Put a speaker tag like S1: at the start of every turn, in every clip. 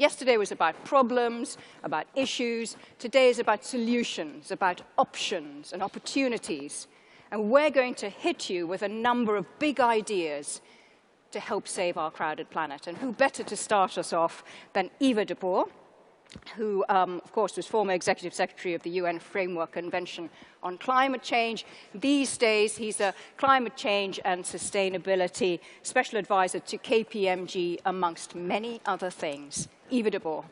S1: Yesterday was about problems, about issues. Today is about solutions, about options and opportunities. And we're going to hit you with a number of big ideas to help save our crowded planet. And who better to start us off than Yvo de Boer, who, of course, was former Executive Secretary of the UN Framework Convention on Climate Change. These days, he's a climate change and sustainability special advisor to KPMG, amongst many other things. Yvo de Boer.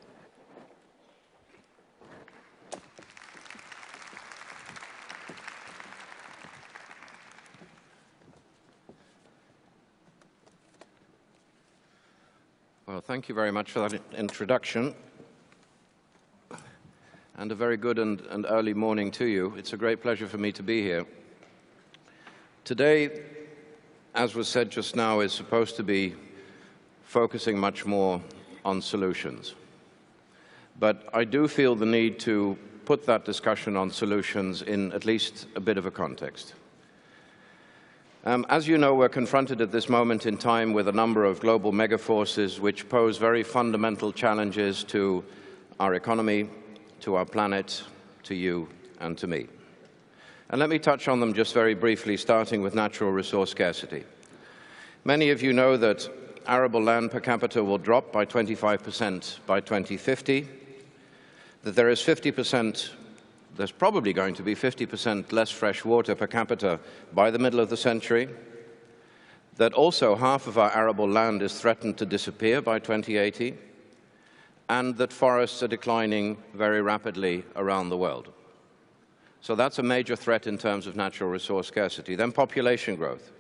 S2: Well, thank you very much for that introduction. And a very good and early morning to you. It's a great pleasure for me to be here. Today, as was said just now, is supposed to be focusing much more on solutions. But I do feel the need to put that discussion on solutions in at least a bit of a context. As you know, we're confronted at this moment in time with a number of global megaforces which pose very fundamental challenges to our economy, to our planet, to you and to me. And let me touch on them just very briefly, starting with natural resource scarcity. Many of you know that arable land per capita will drop by 25% by 2050, that there's probably going to be 50% less fresh water per capita by the middle of the century, that also half of our arable land is threatened to disappear by 2080, and that forests are declining very rapidly around the world. So that's a major threat in terms of natural resource scarcity. Then population growth.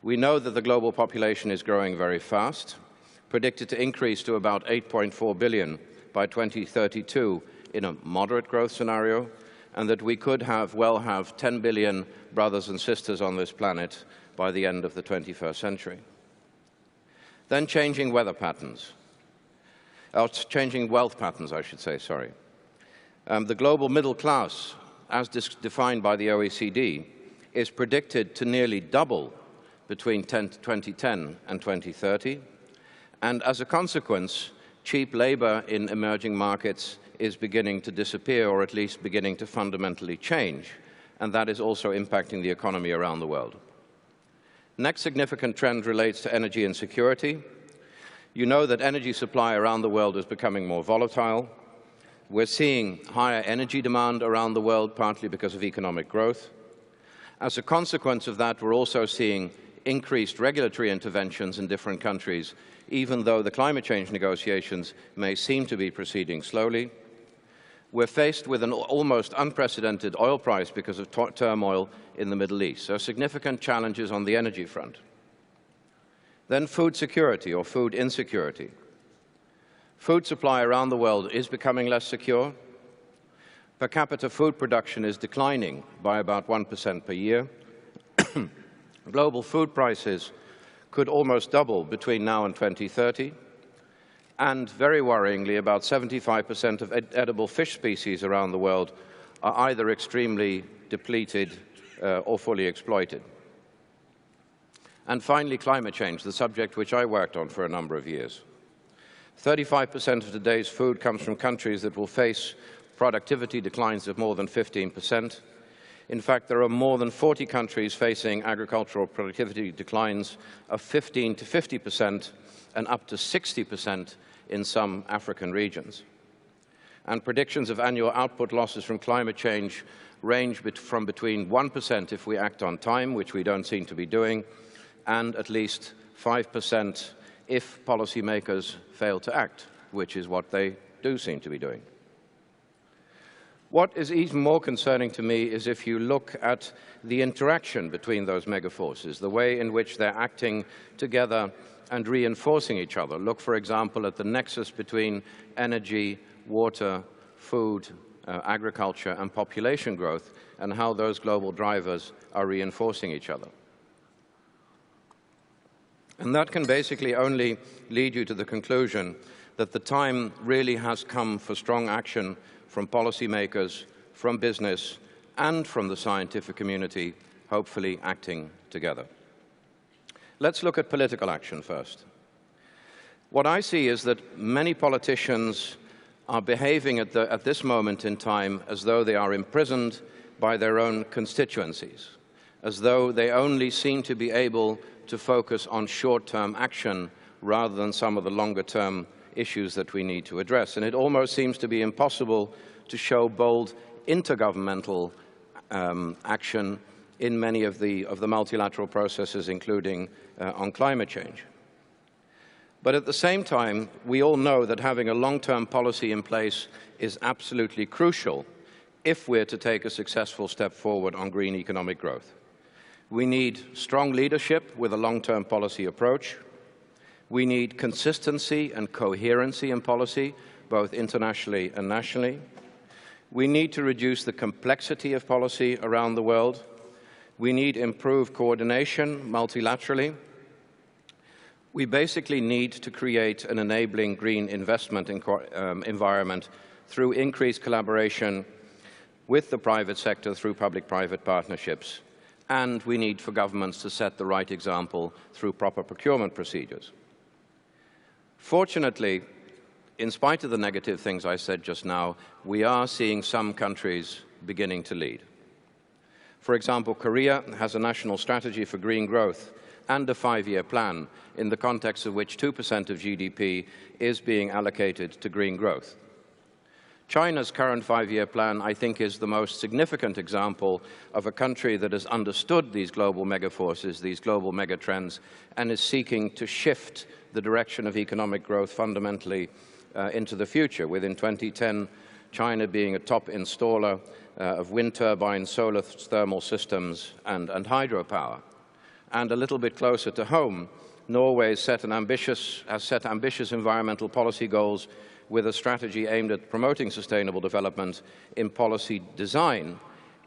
S2: We know that the global population is growing very fast, predicted to increase to about 8.4 billion by 2032 in a moderate growth scenario, and that we could well have 10 billion brothers and sisters on this planet by the end of the 21st century. Then changing weather patterns. Changing wealth patterns, I should say, sorry. The global middle class, as defined by the OECD, is predicted to nearly double between 2010 and 2030. And as a consequence, cheap labor in emerging markets is beginning to disappear, or at least beginning to fundamentally change. And that is also impacting the economy around the world. Next significant trend relates to energy insecurity. You know that energy supply around the world is becoming more volatile. We're seeing higher energy demand around the world, partly because of economic growth. As a consequence of that, we're also seeing increased regulatory interventions in different countries, even though the climate change negotiations may seem to be proceeding slowly. We're faced with an almost unprecedented oil price because of turmoil in the Middle East, so significant challenges on the energy front. Then food security or food insecurity. Food supply around the world is becoming less secure. Per capita food production is declining by about 1% per year. Global food prices could almost double between now and 2030. And very worryingly, about 75% of edible fish species around the world are either extremely depleted or fully exploited. And finally, climate change, the subject which I worked on for a number of years. 35% of today's food comes from countries that will face productivity declines of more than 15%. In fact, there are more than 40 countries facing agricultural productivity declines of 15 to 50% and up to 60% in some African regions. And predictions of annual output losses from climate change range from between 1% if we act on time, which we don't seem to be doing, and at least 5% if policymakers fail to act, which is what they do seem to be doing. What is even more concerning to me is if you look at the interaction between those megaforces, the way in which they're acting together and reinforcing each other. Look, for example, at the nexus between energy, water, food, agriculture, and population growth, and how those global drivers are reinforcing each other. And that can basically only lead you to the conclusion that the time really has come for strong action from policymakers, from business, and from the scientific community, hopefully acting together. Let's look at political action first. What I see is that many politicians are behaving at this moment in time as though they are imprisoned by their own constituencies, as though they only seem to be able to focus on short-term action rather than some of the longer-term issues that we need to address. And it almost seems to be impossible to show bold intergovernmental action in many of the multilateral processes, including on climate change. But at the same time, we all know that having a long-term policy in place is absolutely crucial if we're to take a successful step forward on green economic growth. We need strong leadership with a long-term policy approach. We need consistency and coherency in policy, both internationally and nationally. We need to reduce the complexity of policy around the world. We need improved coordination multilaterally. We basically need to create an enabling green investment environment through increased collaboration with the private sector through public-private partnerships. And we need for governments to set the right example through proper procurement procedures. Fortunately, in spite of the negative things I said just now, we are seeing some countries beginning to lead. For example, Korea has a national strategy for green growth and a 5-year plan in the context of which 2% of GDP is being allocated to green growth. China's current 5-year plan, I think, is the most significant example of a country that has understood these global megaforces, these global megatrends, and is seeking to shift the direction of economic growth fundamentally into the future, within 2010 China being a top installer of wind turbines, solar thermal systems, and hydropower. And a little bit closer to home, Norway has set ambitious environmental policy goals with a strategy aimed at promoting sustainable development in policy design,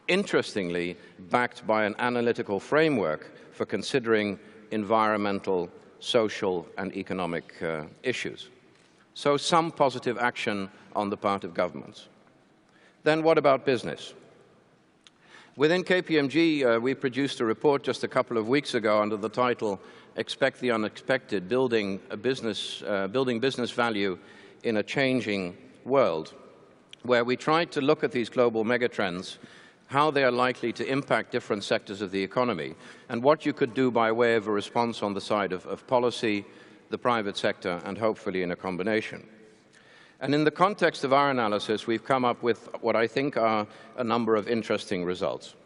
S2: interestingly backed by an analytical framework for considering environmental, social, and economic issues. So some positive action on the part of governments. Then what about business? Within KPMG, we produced a report just a couple of weeks ago under the title Expect the Unexpected, Building Business Value in a Changing World, where we tried to look at these global megatrends, how they are likely to impact different sectors of the economy, and what you could do by way of a response on the side of policy, the private sector, and hopefully in a combination. And in the context of our analysis, we've come up with what I think are a number of interesting results.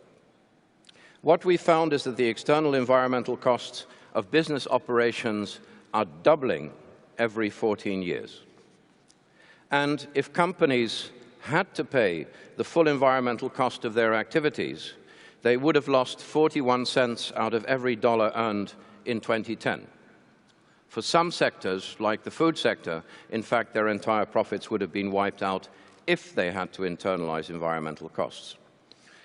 S2: What we found is that the external environmental costs of business operations are doubling every 14 years. And if companies had to pay the full environmental cost of their activities, they would have lost 41 cents out of every dollar earned in 2010. For some sectors, like the food sector, in fact, their entire profits would have been wiped out if they had to internalize environmental costs.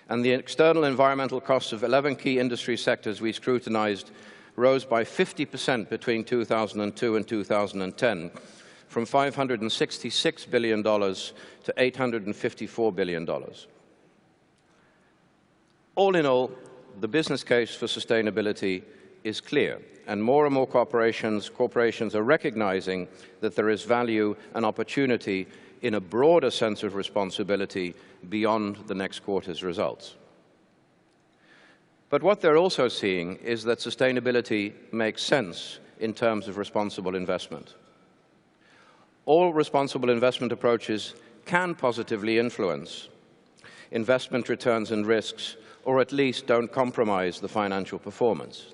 S2: And the external environmental costs of 11 key industry sectors we scrutinized rose by 50% between 2002 and 2010, from $566 billion to $854 billion. All in all, the business case for sustainability is clear, and more corporations are recognizing that there is value and opportunity in a broader sense of responsibility beyond the next quarter's results. But what they're also seeing is that sustainability makes sense in terms of responsible investment. All responsible investment approaches can positively influence investment returns and risks, or at least don't compromise the financial performance.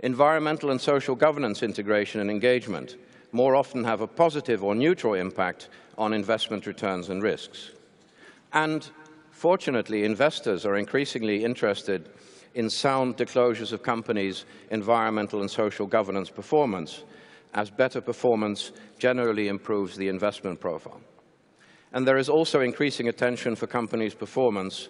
S2: Environmental and social governance integration and engagement more often have a positive or neutral impact on investment returns and risks. And fortunately, investors are increasingly interested in sound disclosures of companies' environmental and social governance performance, as better performance generally improves the investment profile. And there is also increasing attention for companies' performance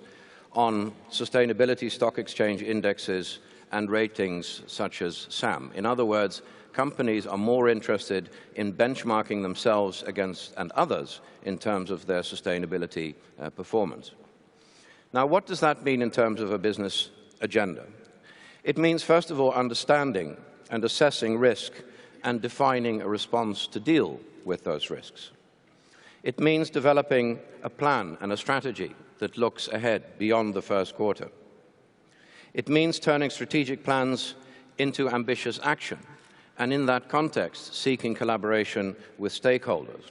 S2: on sustainability stock exchange indexes and ratings such as SAM. In other words, companies are more interested in benchmarking themselves against and others in terms of their sustainability performance. Now, what does that mean in terms of a business agenda? It means, first of all, understanding and assessing risk and defining a response to deal with those risks. It means developing a plan and a strategy that looks ahead beyond the first quarter. It means turning strategic plans into ambitious action, and in that context, seeking collaboration with stakeholders.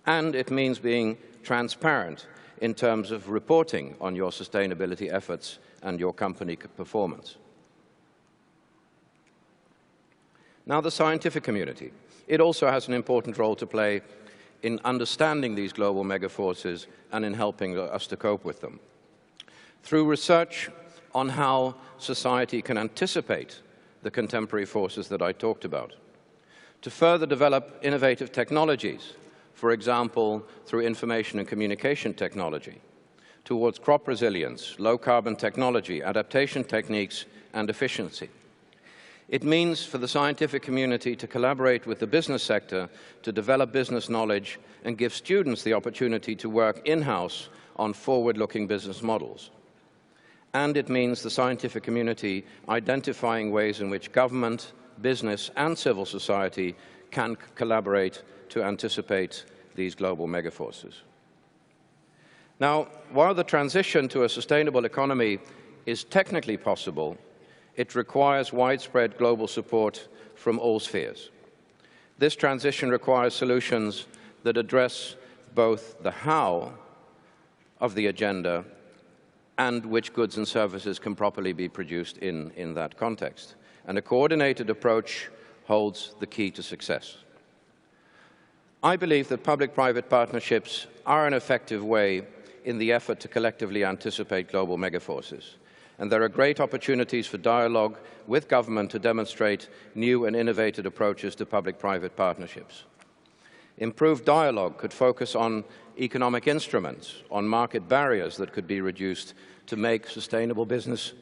S2: And it means being transparent in terms of reporting on your sustainability efforts and your company performance. Now, the scientific community. It also has an important role to play in understanding these global megaforces and in helping us to cope with them. Through research on how society can anticipate the contemporary forces that I talked about. To further develop innovative technologies, for example, through information and communication technology, towards crop resilience, low-carbon technology, adaptation techniques, and efficiency. It means for the scientific community to collaborate with the business sector to develop business knowledge and give students the opportunity to work in-house on forward-looking business models. And it means the scientific community identifying ways in which government, business, and civil society can collaborate to anticipate these global megaforces. Now, while the transition to a sustainable economy is technically possible, it requires widespread global support from all spheres. This transition requires solutions that address both the how of the agenda and which goods and services can properly be produced in that context. And a coordinated approach holds the key to success. I believe that public-private partnerships are an effective way in the effort to collectively anticipate global megaforces. And there are great opportunities for dialogue with government to demonstrate new and innovative approaches to public-private partnerships. Improved dialogue could focus on economic instruments, on market barriers that could be reduced to make sustainable business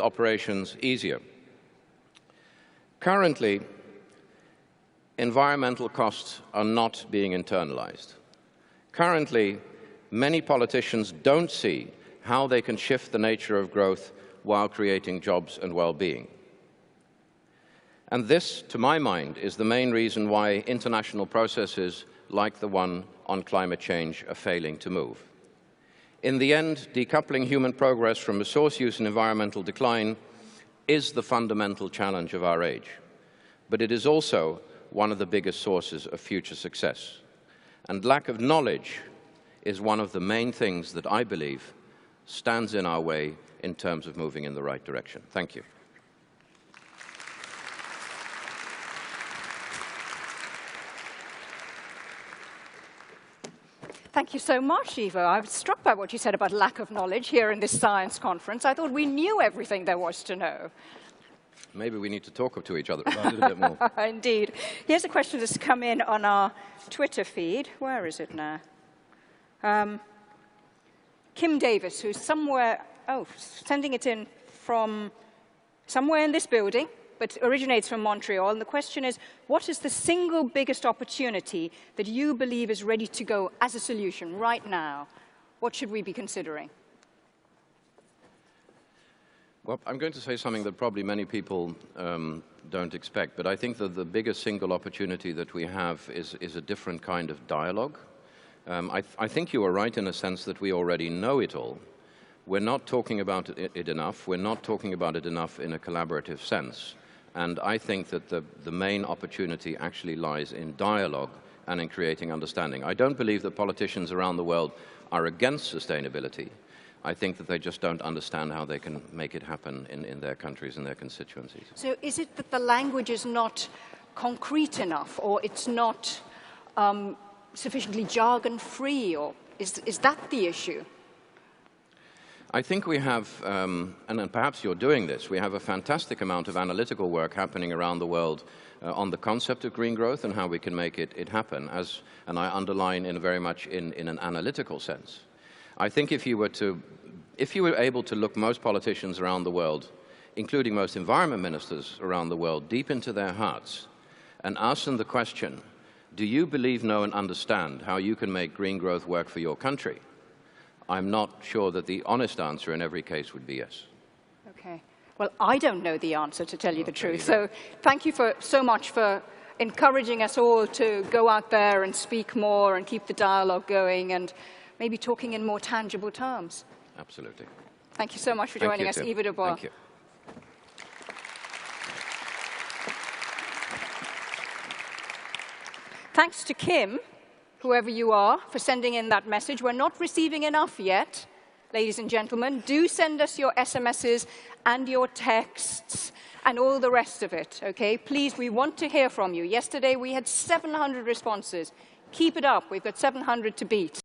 S2: operations easier. Currently, environmental costs are not being internalized. Currently, many politicians don't see how they can shift the nature of growth while creating jobs and well-being. And this, to my mind, is the main reason why international processes like the one on climate change are failing to move. In the end, decoupling human progress from resource use and environmental decline is the fundamental challenge of our age. But it is also one of the biggest sources of future success. And lack of knowledge is one of the main things that I believe stands in our way in terms of moving in the right direction. Thank you.
S1: Thank you so much, Yvo. I was struck by what you said about lack of knowledge here in this science conference. I thought we knew everything there was to know.
S2: Maybe we need to talk to each other about it a bit more.
S1: Indeed. Here's a question that's come in on our Twitter feed. Where is it now? Kim Davis, who's sending it in from somewhere in this building, but originates from Montreal. And the question is, what is the single biggest opportunity that you believe is ready to go as a solution right now? What should we be considering?
S2: Well, I'm going to say something that probably many people don't expect, but I think that the biggest single opportunity that we have is a different kind of dialogue. I think you are right in a sense that we already know it all. We're not talking about it enough. We're not talking about it enough in a collaborative sense. And I think that the main opportunity actually lies in dialogue and in creating understanding. I don't believe that politicians around the world are against sustainability. I think that they just don't understand how they can make it happen in their countries and their constituencies.
S1: So is it that the language is not concrete enough, or it's not sufficiently jargon-free, or is that the issue?
S2: I think we have, and perhaps you're doing this, we have a fantastic amount of analytical work happening around the world on the concept of green growth and how we can make it happen, and I underline very much in an analytical sense. I think if you were able to look most politicians around the world, including most environment ministers around the world, deep into their hearts and ask them the question, do you believe, know, and understand how you can make green growth work for your country? I'm not sure that the honest answer in every case would be yes.
S1: Okay. Well, I don't know the answer, to tell you the truth. So thank you so much for encouraging us all to go out there and speak more and keep the dialogue going and maybe talking in more tangible terms.
S2: Absolutely.
S1: Thank you so much for joining us, Yvo de Boer.
S2: Thank you.
S1: Thanks to Kim, whoever you are, for sending in that message. We're not receiving enough yet, ladies and gentlemen. Do send us your SMSs and your texts and all the rest of it, okay? Please, we want to hear from you. Yesterday we had 700 responses. Keep it up. We've got 700 to beat.